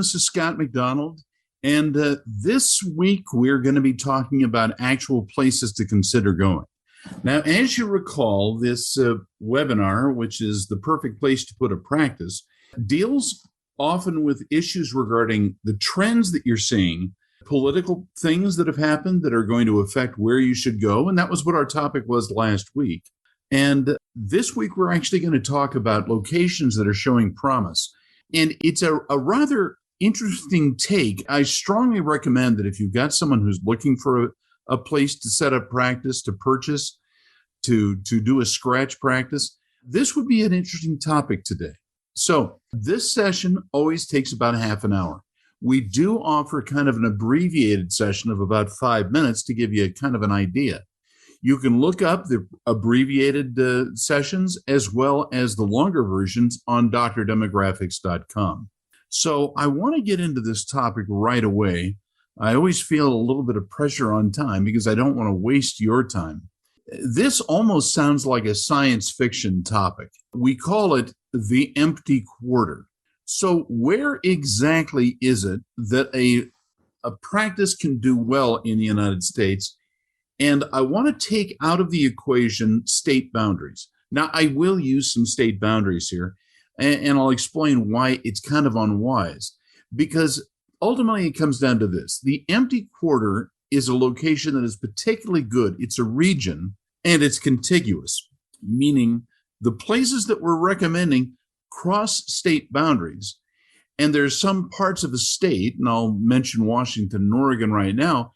this is Scott McDonald, and this week we're going to be talking about actual places to consider going. Now, as you recall, this webinar, which is the perfect place to put a practice, deals often with issues regarding the trends that you're seeing, political things that have happened that are going to affect where you should go, and that was what our topic was last week. And this week we're actually going to talk about locations that are showing promise. And it's a rather interesting take. I strongly recommend that if you've got someone who's looking for a place to set up practice, to purchase, to do a scratch practice, this would be an interesting topic today. So this session always takes about half an hour. We do offer kind of an abbreviated session of about 5 minutes to give you kind of an idea. You can look up the abbreviated sessions as well as the longer versions on drdemographics.com. So I want to get into this topic right away. I always feel a little bit of pressure on time because I don't want to waste your time. This almost sounds like a science fiction topic. We call it the empty quarter. So where exactly is it that a practice can do well in the United States? And I want to take out of the equation state boundaries. Now, I will use some state boundaries here, and I'll explain why it's kind of unwise. Because ultimately, it comes down to this. The empty quarter is a location that is particularly good. It's a region, and it's contiguous, meaning the places that we're recommending cross state boundaries. And there's some parts of the state, and I'll mention Washington and Oregon right now,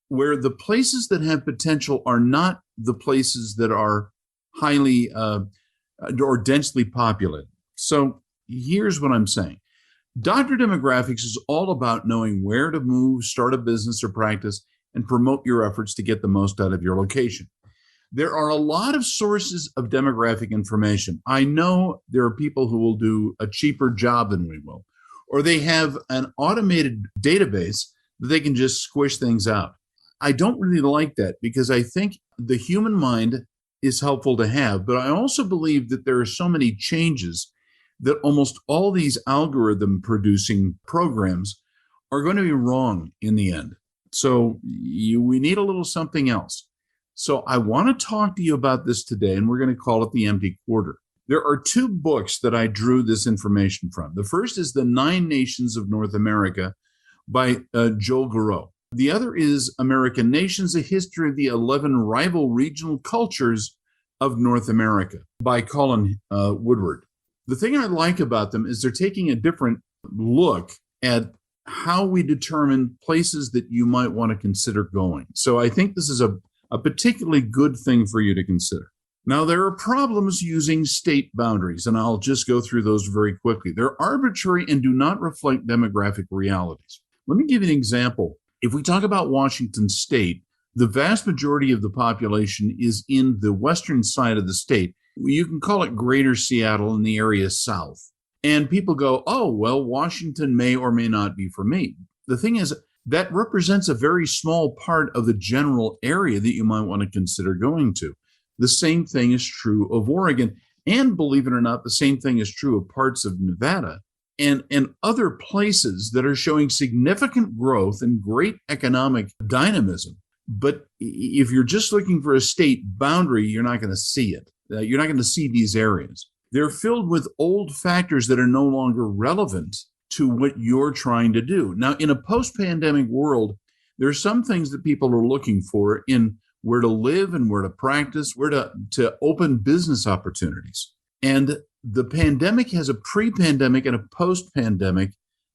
where the places that have potential are not the places that are highly or densely populated. So here's what I'm saying. Dr. Demographics is all about knowing where to move, start a business or practice, and promote your efforts to get the most out of your location. There are a lot of sources of demographic information. I know there are people who will do a cheaper job than we will, or they have an automated database that they can just squish things out. I don't really like that because I think the human mind is helpful to have, but I also believe that there are so many changes that almost all these algorithm producing programs are going to be wrong in the end. So we need a little something else. So I want to talk to you about this today, and we're going to call it the empty quarter. There are two books that I drew this information from. The first is The 9 Nations of North America by Joel Garreau. The other is American Nations, A History of the 11 Rival Regional Cultures of North America by Colin Woodward. The thing I like about them is they're taking a different look at how we determine places that you might want to consider going. So I think this is a particularly good thing for you to consider. Now, there are problems using state boundaries, and I'll just go through those very quickly. They're arbitrary and do not reflect demographic realities. Let me give you an example. If we talk about Washington State, the vast majority of the population is in the western side of the state. You can call it Greater Seattle in the area south. And people go, oh, well, Washington may or may not be for me. The thing is, that represents a very small part of the general area that you might want to consider going to. The same thing is true of Oregon. And believe it or not, the same thing is true of parts of Nevada and other places that are showing significant growth and great economic dynamism. But if you're just looking for a state boundary, you're not going to see it. You're not going to see these areas. They're filled with old factors that are no longer relevant to what you're trying to do. Now, in a post-pandemic world, there are some things that people are looking for in where to live and where to practice, where to open business opportunities. And the pandemic has a pre-pandemic and a post-pandemic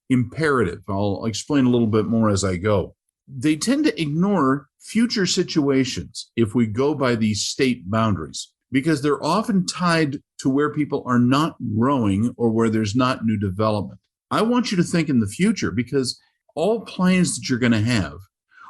imperative. I'll explain a little bit more as I go. They tend to ignore future situations if we go by these state boundaries, because they're often tied to where people are not growing or where there's not new development. I want you to think in the future, because all plans that you're going to have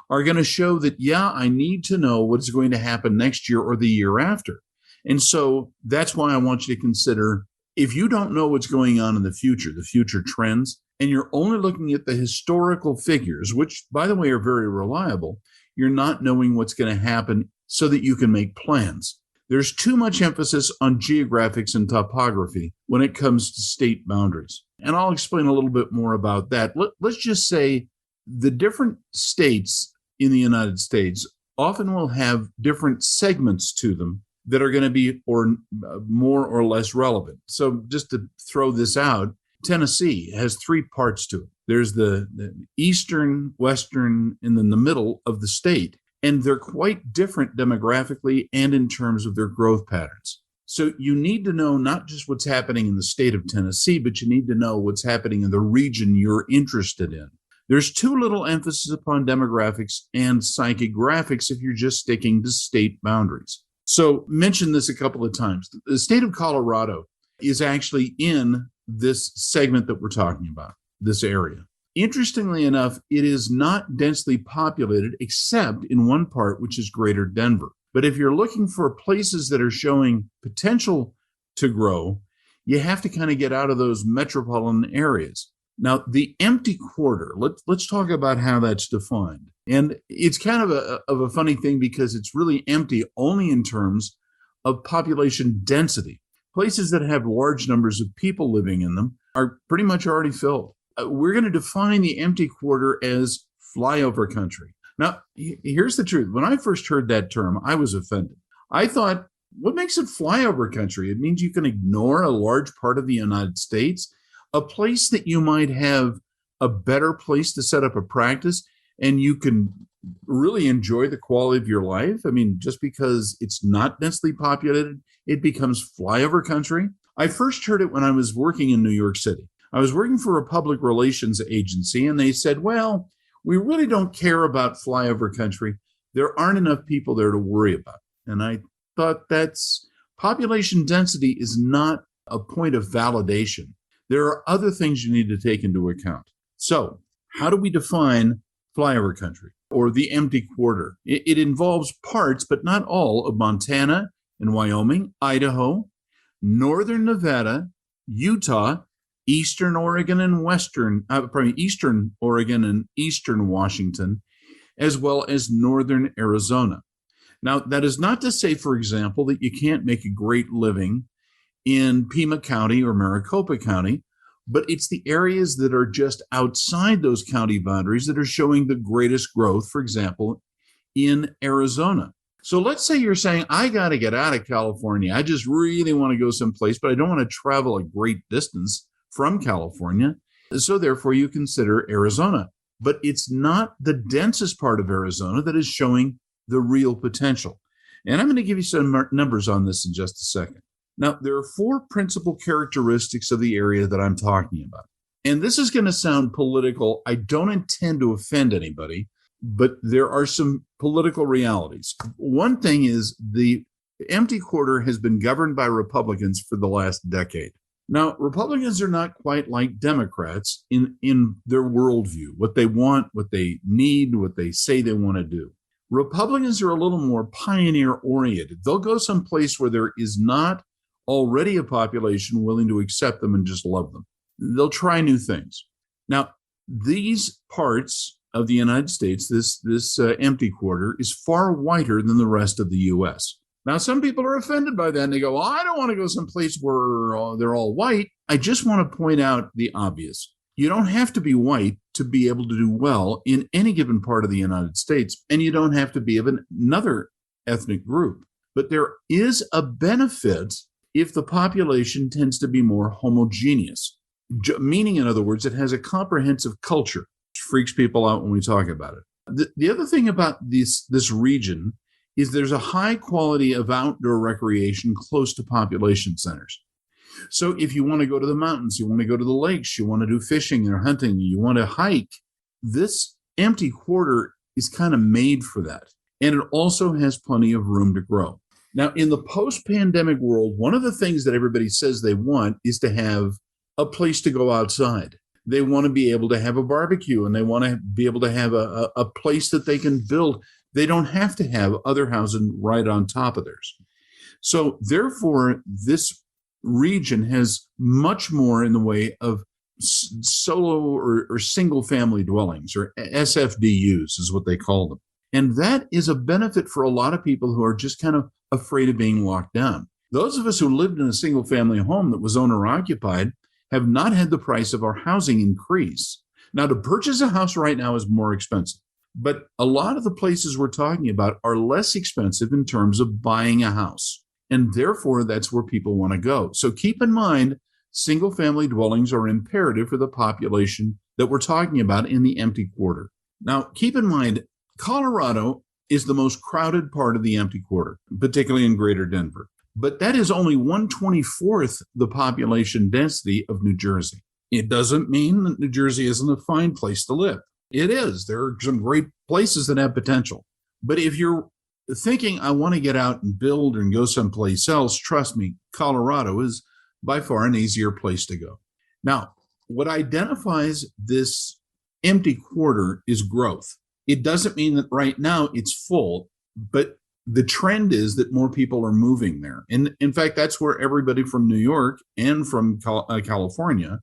are going to show that, yeah, I need to know what's going to happen next year or the year after. And so that's why I want you to consider, if you don't know what's going on in the future trends, and you're only looking at the historical figures, which, by the way, are very reliable, you're not knowing what's going to happen so that you can make plans. There's too much emphasis on geographics and topography when it comes to state boundaries. And I'll explain a little bit more about that. Let's just say the different states in the United States often will have different segments to them that are going to be more or less relevant. So just to throw this out, Tennessee has three parts to it. There's the eastern, western, and then the middle of the state. And they're quite different demographically and in terms of their growth patterns. So you need to know not just what's happening in the state of Tennessee, but you need to know what's happening in the region you're interested in. There's too little emphasis upon demographics and psychographics if you're just sticking to state boundaries. So mention this a couple of times. The state of Colorado is actually in this segment that we're talking about, this area. Interestingly enough, it is not densely populated except in one part, which is Greater Denver. But if you're looking for places that are showing potential to grow, you have to kind of get out of those metropolitan areas. Now, the empty quarter, let's talk about how that's defined. And it's kind of a funny thing because it's really empty only in terms of population density. Places that have large numbers of people living in them are pretty much already filled. We're going to define the empty quarter as flyover country. Now, here's the truth. When I first heard that term, I was offended. I thought, what makes it flyover country? It means you can ignore a large part of the United States, a place that you might have a better place to set up a practice, and you can really enjoy the quality of your life. I mean, just because it's not densely populated, it becomes flyover country. I first heard it when I was working in New York City. I was working for a public relations agency, and they said, well, we really don't care about flyover country. There aren't enough people there to worry about. And I thought that's population density is not a point of validation. There are other things you need to take into account. So how do we define flyover country or the empty quarter? It involves parts, but not all, of Montana and Wyoming, Idaho, northern Nevada, Utah, Eastern Oregon and Eastern Oregon and Eastern Washington, as well as northern Arizona. Now, that is not to say, for example, that you can't make a great living in Pima County or Maricopa County, but it's the areas that are just outside those county boundaries that are showing the greatest growth, for example, in Arizona. So let's say you're saying, I got to get out of California. I just really want to go someplace, but I don't want to travel a great distance from California. So therefore you consider Arizona, but it's not the densest part of Arizona that is showing the real potential. And I'm going to give you some numbers on this in just a second. Now, there are four principal characteristics of the area that I'm talking about. And this is going to sound political. I don't intend to offend anybody, but there are some political realities. One thing is the empty quarter has been governed by Republicans for the last decade. Now, Republicans are not quite like Democrats in their worldview, what they want, what they need, what they say they want to do. Republicans are a little more pioneer-oriented. They'll go someplace where there is not already a population willing to accept them and just love them. They'll try new things. Now, these parts of the United States, this empty quarter, is far whiter than the rest of the U.S. Now, some people are offended by that, and they go, well, I don't want to go someplace where they're all white. I just want to point out the obvious. You don't have to be white to be able to do well in any given part of the United States, and you don't have to be of another ethnic group. But there is a benefit if the population tends to be more homogeneous, meaning, in other words, it has a comprehensive culture, which freaks people out when we talk about it. The other thing about this region is there's a high quality of outdoor recreation close to population centers. So if you want to go to the mountains, you want to go to the lakes, you want to do fishing or hunting, you want to hike, this empty quarter is kind of made for that. And it also has plenty of room to grow. Now, in the post-pandemic world, one of the things that everybody says they want is to have a place to go outside. They want to be able to have a barbecue, and they want to be able to have a place that they can build. They don't have to have other housing right on top of theirs. So therefore, this region has much more in the way of solo or single family dwellings, or SFDUs is what they call them. And that is a benefit for a lot of people who are just kind of afraid of being locked down. Those of us who lived in a single family home that was owner occupied have not had the price of our housing increase. Now, to purchase a house right now is more expensive, but a lot of the places we're talking about are less expensive in terms of buying a house. And therefore, that's where people want to go. So keep in mind, single family dwellings are imperative for the population that we're talking about in the empty quarter. Now, keep in mind, Colorado is the most crowded part of the empty quarter, particularly in greater Denver. But that is only 1/24th the population density of New Jersey. It doesn't mean that New Jersey isn't a fine place to live. It is. There are some great places that have potential. But if you're thinking, I want to get out and build and go someplace else, trust me, Colorado is by far an easier place to go. Now, what identifies this empty quarter is growth. It doesn't mean that right now it's full, but the trend is that more people are moving there. And in fact, that's where everybody from New York and from California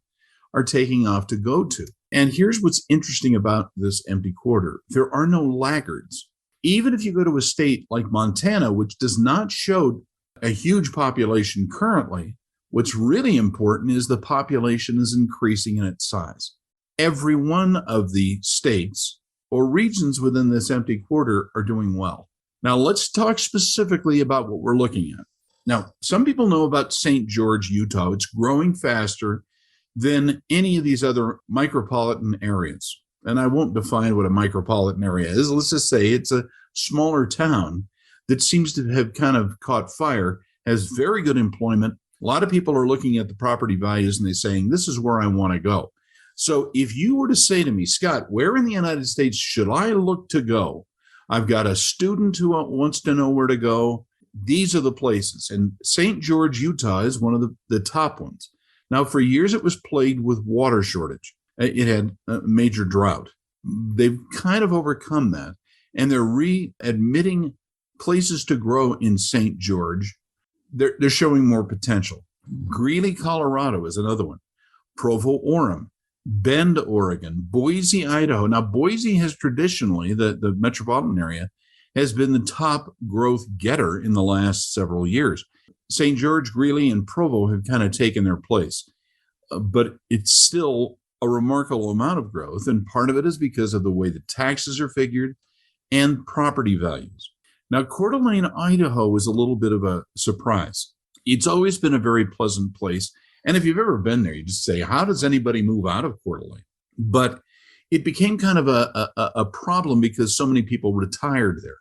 are taking off to go to. And here's what's interesting about this empty quarter. There are no laggards. Even if you go to a state like Montana, which does not show a huge population currently, what's really important is the population is increasing in its size. Every one of the states or regions within this empty quarter are doing well. Now, let's talk specifically about what we're looking at. Now, some people know about St. George, Utah. It's growing faster than any of these other micropolitan areas. And I won't define what a micropolitan area is. Let's just say it's a smaller town that seems to have kind of caught fire, has very good employment. A lot of people are looking at the property values and they're saying, this is where I want to go. So if you were to say to me, Scott, where in the United States should I look to go? I've got a student who wants to know where to go. These are the places. And St. George, Utah is one of the top ones. Now, for years, it was plagued with water shortage. It had a major drought. They've kind of overcome that. And they're re-admitting places to grow in St. George. They're showing more potential. Greeley, Colorado is another one. Provo, Orem. Bend, Oregon, Boise, Idaho. Now, Boise has traditionally, the metropolitan area, has been the top growth getter in the last several years. St. George, Greeley, and Provo have kind of taken their place. But it's still a remarkable amount of growth, and part of it is because of the way the taxes are figured and property values. Now, Coeur d'Alene, Idaho is a little bit of a surprise. It's always been a very pleasant place. And if you've ever been there, you just say, how does anybody move out of Coeur d'Alene? But it became kind of a problem because so many people retired there.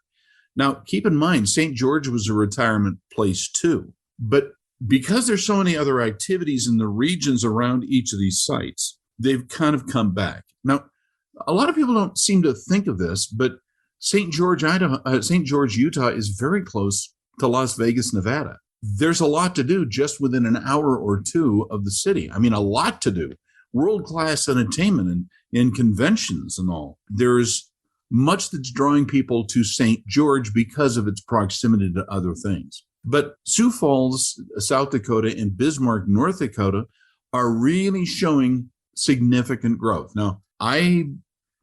Now, keep in mind, St. George was a retirement place too. But because there's so many other activities in the regions around each of these sites, they've kind of come back. Now, a lot of people don't seem to think of this, but St. George, Utah is very close to Las Vegas, Nevada. There's a lot to do just within an hour or two of the city. I mean, a lot to do. World-class entertainment and conventions and all. There's much that's drawing people to St. George because of its proximity to other things. But Sioux Falls, South Dakota, and Bismarck, North Dakota, are really showing significant growth. Now, I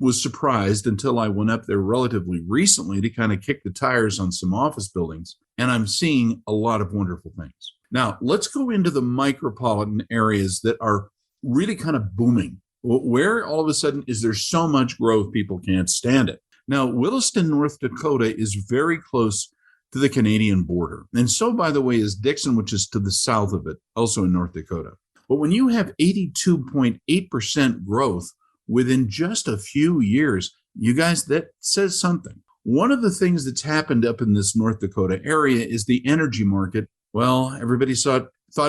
was surprised until I went up there relatively recently to kind of kick the tires on some office buildings, and I'm seeing a lot of wonderful things. Now, let's go into the micropolitan areas that are really kind of booming. Where all of a sudden is there so much growth people can't stand it? Now, Williston, North Dakota is very close to the Canadian border. And so, by the way, is Dixon, which is to the south of it, also in North Dakota. But when you have 82.8% growth within just a few years, you guys, that says something. One of the things that's happened up in this North Dakota area is the energy market. Well, everybody thought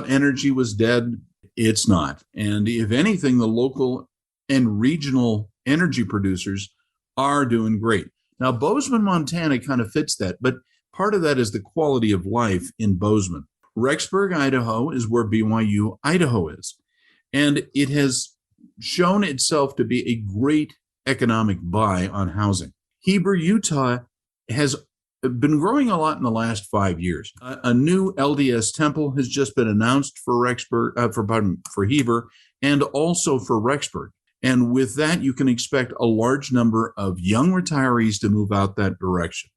energy was dead. It's not. And if anything, the local and regional energy producers are doing great. Now, Bozeman, Montana kind of fits that, but part of that is the quality of life in Bozeman. Rexburg, Idaho is where BYU, Idaho is. And it has shown itself to be a great economic buy on housing. Heber, Utah has been growing a lot in the last 5 years. A new LDS temple has just been announced for Heber and also for Rexburg. And with that, you can expect a large number of young retirees to move out that direction.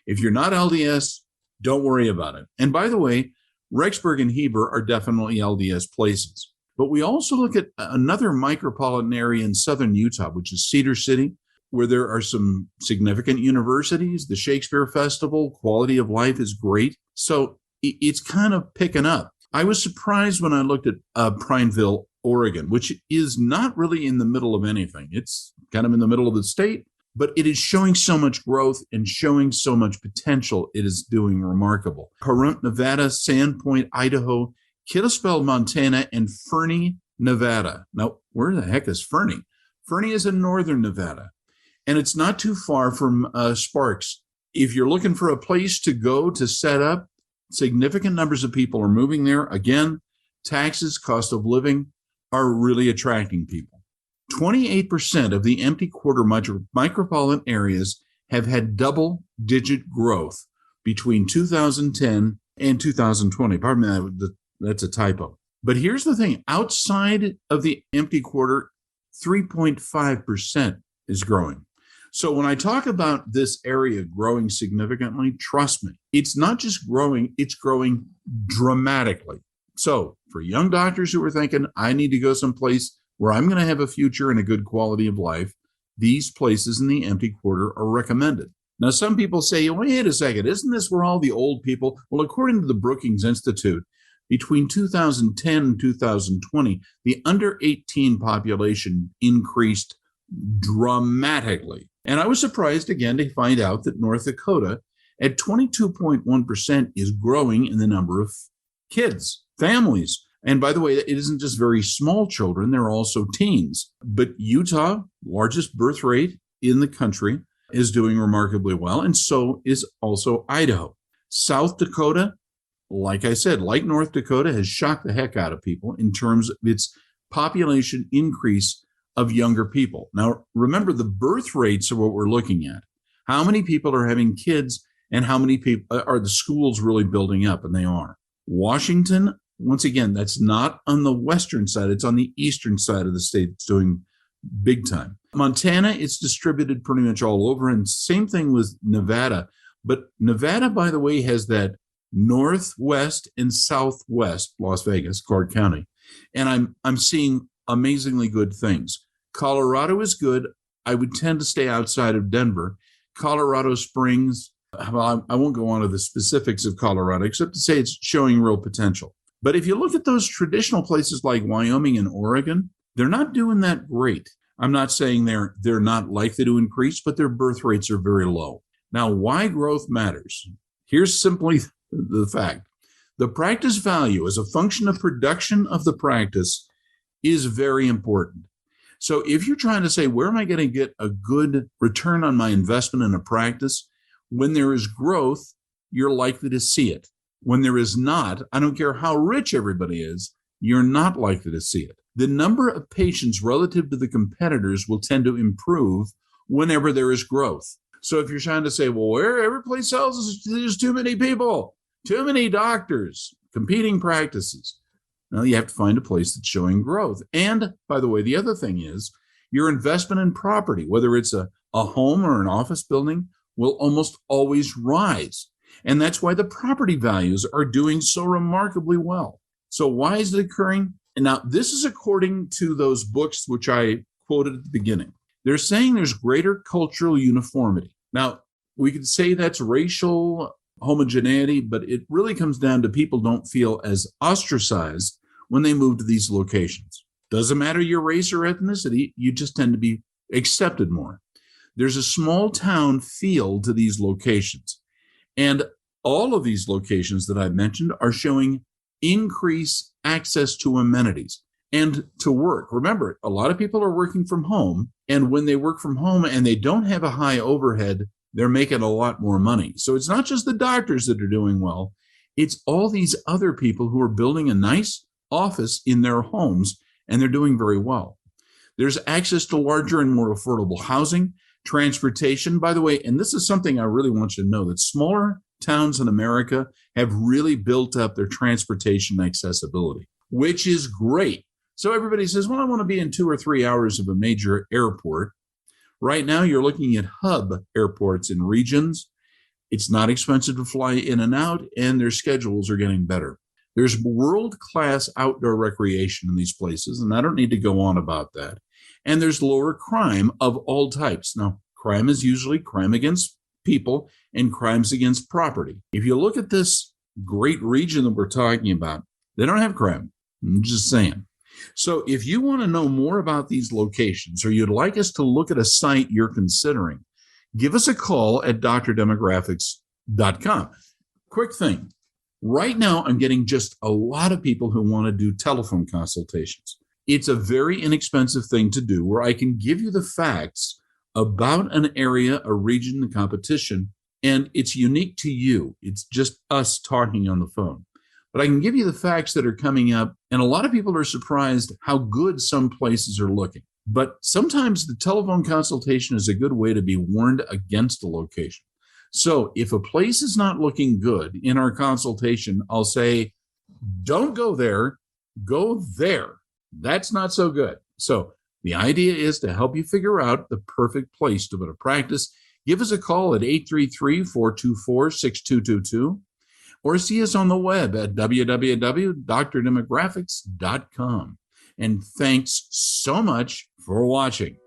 If you're not LDS, Don't worry about it. And by the way, Rexburg and Heber are definitely LDS places. But we also look at another micropolitan area in southern Utah, which is Cedar City, where there are some significant universities, the Shakespeare Festival, quality of life is great. So it's kind of picking up. I was surprised when I looked at Prineville, Oregon, which is not really in the middle of anything. It's kind of in the middle of the state, but it is showing so much growth and showing so much potential. It is doing remarkable. Pahrump, Nevada, Sandpoint, Idaho, Kalispell, Montana, and Fernie, Nevada. Now, where the heck is Fernie? Fernie is in northern Nevada, and it's not too far from Sparks. If you're looking for a place to go to set up, significant numbers of people are moving there. Again, taxes, cost of living are really attracting people. 28% of the empty quarter micropolitan areas have had double-digit growth between 2010 and 2020. Pardon me, that's a typo. But here's the thing. Outside of the empty quarter, 3.5% is growing. So when I talk about this area growing significantly, trust me, it's not just growing, it's growing dramatically. So for young doctors who are thinking, I need to go someplace where I'm going to have a future and a good quality of life, these places in the empty quarter are recommended. Now, some people say, wait a second, isn't this where all the old people? Well, according to the Brookings Institute, between 2010 and 2020, the under 18 population increased dramatically. And I was surprised again to find out that North Dakota at 22.1% is growing in the number of kids, families. And by the way, it isn't just very small children, they're also teens. But Utah, largest birth rate in the country, is doing remarkably well. And so is also Idaho. South Dakota, like I said, like North Dakota, has shocked the heck out of people in terms of its population increase of younger people. Now, remember, the birth rates are what we're looking at. How many people are having kids and how many people are the schools really building up? And they are. Washington, once again, that's not on the western side. It's on the eastern side of the state. It's doing big time. Montana, it's distributed pretty much all over. And same thing with Nevada. But Nevada, by the way, has that northwest and southwest, Las Vegas, Clark County. And I'm seeing amazingly good things. Colorado is good. I would tend to stay outside of Denver. Colorado Springs, well, I won't go on to the specifics of Colorado, except to say it's showing real potential. But if you look at those traditional places like Wyoming and Oregon, they're not doing that great. I'm not saying they're not likely to increase, but their birth rates are very low. Now, why growth matters? Here's simply the fact. The practice value as a function of production of the practice is very important. So if you're trying to say, where am I going to get a good return on my investment in a practice? When there is growth, you're likely to see it. When there is not, I don't care how rich everybody is, you're not likely to see it. The number of patients relative to the competitors will tend to improve whenever there is growth. So if you're trying to say, well, where every place else there's too many people, too many doctors, competing practices. Now you have to find a place that's showing growth. And by the way, the other thing is your investment in property, whether it's a home or an office building, will almost always rise. And that's why the property values are doing so remarkably well. So why is it occurring? And now this is according to those books which I quoted at the beginning. They're saying there's greater cultural uniformity. Now, we could say that's racial homogeneity, but it really comes down to people don't feel as ostracized when they move to these locations. Doesn't matter your race or ethnicity, you just tend to be accepted more. There's a small town feel to these locations. And all of these locations that I mentioned are showing increased access to amenities and to work. Remember, a lot of people are working from home, and when they work from home and they don't have a high overhead, they're making a lot more money. So it's not just the doctors that are doing well, it's all these other people who are building a nice office in their homes, and they're doing very well. There's access to larger and more affordable housing, transportation, by the way, and this is something I really want you to know, that smaller towns in America have really built up their transportation accessibility, which is great. So everybody says, well, I want to be in 2 or 3 hours of a major airport. Right now, you're looking at hub airports in regions, It's not expensive to fly in and out, and their schedules are getting better. There's world-class outdoor recreation in these places, and I don't need to go on about that. And there's lower crime of all types. Now, crime is usually crime against people and crimes against property. If you look at this great region that we're talking about, they don't have crime. I'm just saying. So if you want to know more about these locations, or you'd like us to look at a site you're considering, give us a call at drdemographics.com. Quick thing. Right now, I'm getting just a lot of people who want to do telephone consultations. It's a very inexpensive thing to do where I can give you the facts about an area, a region, the competition, and it's unique to you. It's just us talking on the phone. But I can give you the facts that are coming up, and a lot of people are surprised how good some places are looking. But sometimes the telephone consultation is a good way to be warned against a location. So if a place is not looking good in our consultation, I'll say, don't go there, go there. That's not so good. So the idea is to help you figure out the perfect place to put a practice. Give us a call at 833-424-6222 or see us on the web at www.drdemographics.com. And thanks so much for watching.